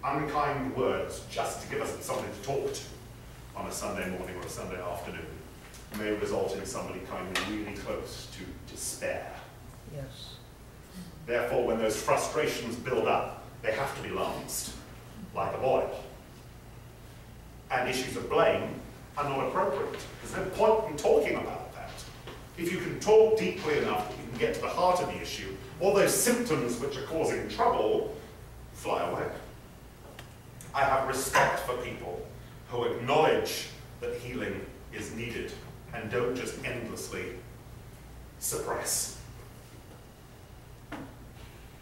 unkind words just to give us something to talk to on a Sunday morning or a Sunday afternoon may result in somebody coming really close to despair. Yes. Therefore, when those frustrations build up, they have to be lanced like a boil. And issues of blame are not appropriate. There's no point in talking about that. If you can talk deeply enough that you can get to the heart of the issue, all those symptoms which are causing trouble fly away. I have respect for people who acknowledge that healing is needed and don't just endlessly suppress.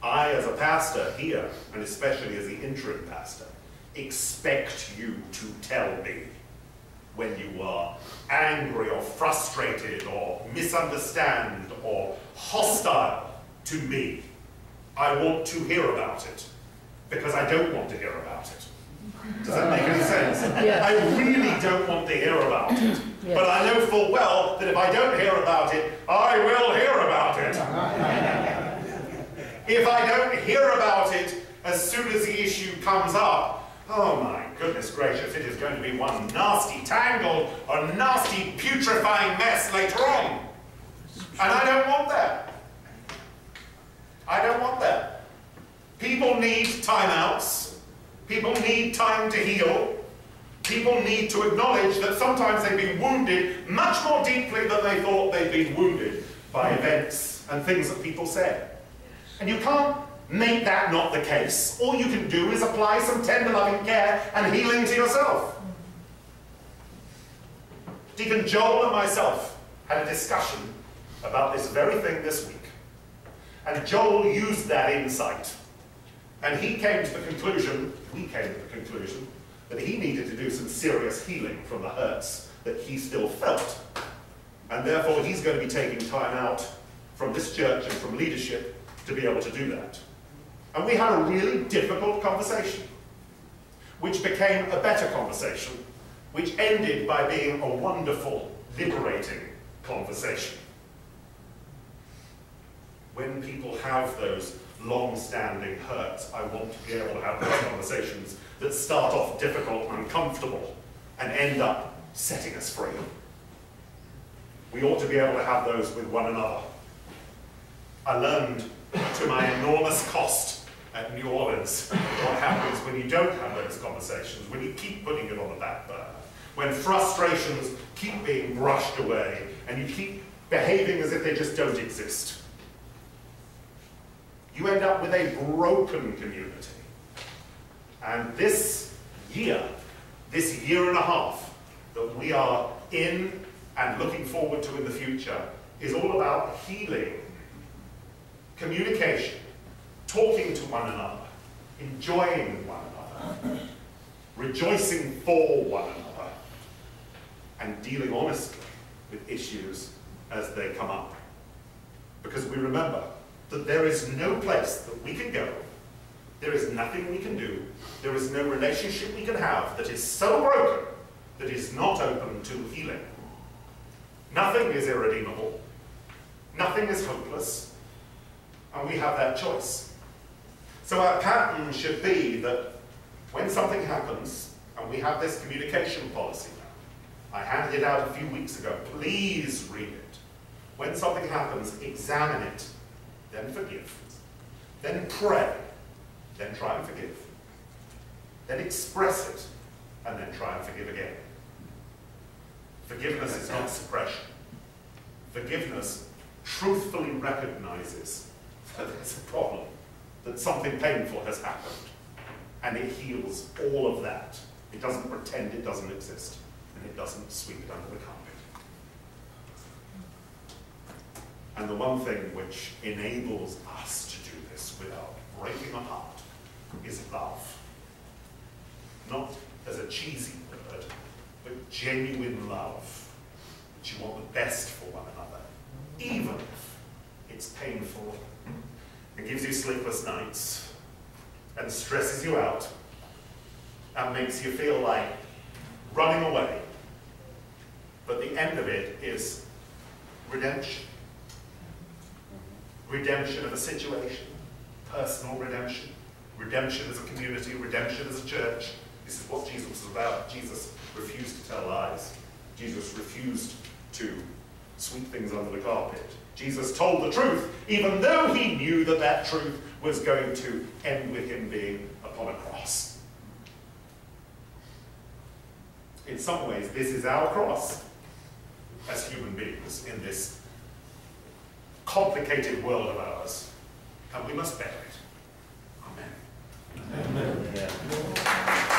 I, as a pastor here, and especially as the interim pastor, expect you to tell me when you are angry or frustrated or misunderstand or hostile to me. I want to hear about it because I don't want to hear about it. Does that make any sense? Yes. I really don't want to hear about it. Yes. But I know full well that if I don't hear about it, I will hear about it. If I don't hear about it as soon as the issue comes up, oh my goodness gracious, it is going to be one nasty tangled or nasty putrefying mess later on. And I don't want that. I don't want that. People need timeouts. People need time to heal. People need to acknowledge that sometimes they've been wounded much more deeply than they thought they'd been wounded by events and things that people said. And you can't make that not the case. All you can do is apply some tender loving care and healing to yourself. Deacon Joel and myself had a discussion about this very thing this week. And Joel used that insight. And he came to the conclusion, we came to the conclusion, that he needed to do some serious healing from the hurts that he still felt. And therefore he's going to be taking time out from this church and from leadership to be able to do that. And we had a really difficult conversation, which became a better conversation, which ended by being a wonderful, liberating conversation. When people have those long-standing hurts, I want to be able to have those conversations that start off difficult and uncomfortable and end up setting us free. We ought to be able to have those with one another. I learned to my enormous cost at New Orleans what happens when you don't have those conversations, when you keep putting it on the back burner, when frustrations keep being brushed away and you keep behaving as if they just don't exist. You end up with a broken community. And this year and a half that we are in and looking forward to in the future is all about healing, communication, talking to one another, enjoying one another, rejoicing for one another, and dealing honestly with issues as they come up. Because we remember that there is no place that we can go, there is nothing we can do, there is no relationship we can have that is so broken that is not open to healing. Nothing is irredeemable, nothing is hopeless, and we have that choice. So our pattern should be that when something happens, and we have this communication policy now, I handed it out a few weeks ago, please read it. When something happens, examine it, then forgive, then pray, then try and forgive, then express it, and then try and forgive again. Forgiveness is not suppression. Forgiveness truthfully recognizes that there's a problem, that something painful has happened, and it heals all of that. It doesn't pretend it doesn't exist, and it doesn't sweep it under the carpet. And the one thing which enables us to do this without breaking apart is love. Not as a cheesy word, but genuine love, that you want the best for one another, even if it's painful and gives you sleepless nights and stresses you out and makes you feel like running away. But the end of it is redemption. Redemption of a situation, personal redemption, redemption as a community, redemption as a church. This is what Jesus was about. Jesus refused to tell lies. Jesus refused to sweep things under the carpet. Jesus told the truth, even though he knew that that truth was going to end with him being upon a cross. In some ways, this is our cross as human beings in this complicated world of ours, and we must bear it. Amen. Amen. Yeah.